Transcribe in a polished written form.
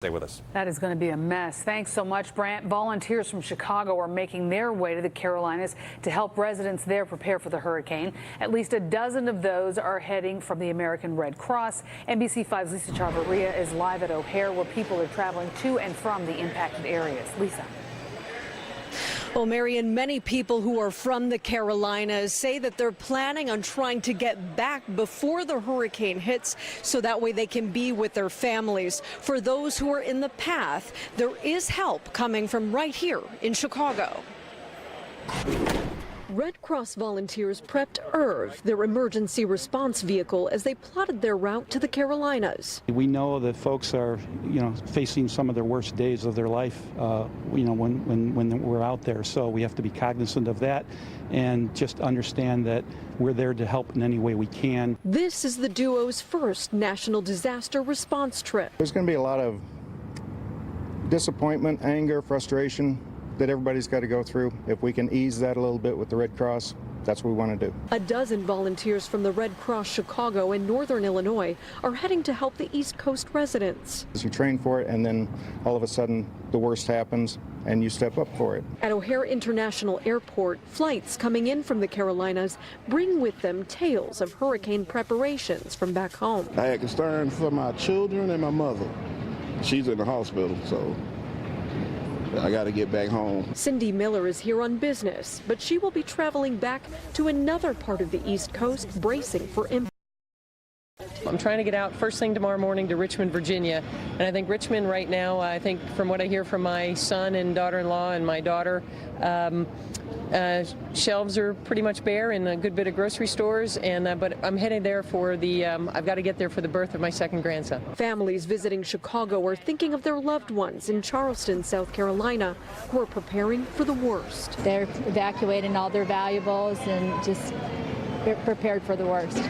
Stay with us. That is going to be a mess. Thanks so much, Brant. Volunteers from Chicago are making their way to the Carolinas to help residents there prepare for the hurricane. At least a dozen of those are heading from the American Red Cross. NBC-5's Lisa Chavarria is live at O'Hare, where people are traveling to and from the impacted areas. Lisa. Well, Marion, many people who are from the Carolinas say that they're planning on trying to get back before the hurricane hits so that way they can be with their families. For those who are in the path, there is help coming from right here in Chicago. Red Cross volunteers prepped IRV, their emergency response vehicle, as they plotted their route to the Carolinas. We know that folks are, facing some of their worst days of their life, when we're out there. So we have to be cognizant of that and just understand that we're there to help in any way we can. This is the duo's first national disaster response trip. There's going to be a lot of disappointment, anger, frustration that everybody's got to go through. If we can ease that a little bit with the Red Cross, that's what we want to do. A dozen volunteers from the Red Cross Chicago and Northern Illinois are heading to help the East Coast residents. You train for it, and then all of a sudden the worst happens and you step up for it. At O'Hare International Airport, flights coming in from the Carolinas bring with them tales of hurricane preparations from back home. I had concern for my children and my mother. She's in the hospital, so I got to get back home. Cindy Miller is here on business, but she will be traveling back to another part of the East Coast, bracing for impact. I'm trying to get out first thing tomorrow morning to Richmond, Virginia. And I think Richmond right now, I think from what I hear from my son and daughter-in-law and my daughter, shelves are pretty much bare in a good bit of grocery stores, but I'm heading there for I've got to get there for the birth of my second grandson. Families visiting Chicago are thinking of their loved ones in Charleston, South Carolina, who are preparing for the worst. They're evacuating all their valuables and just prepared for the worst.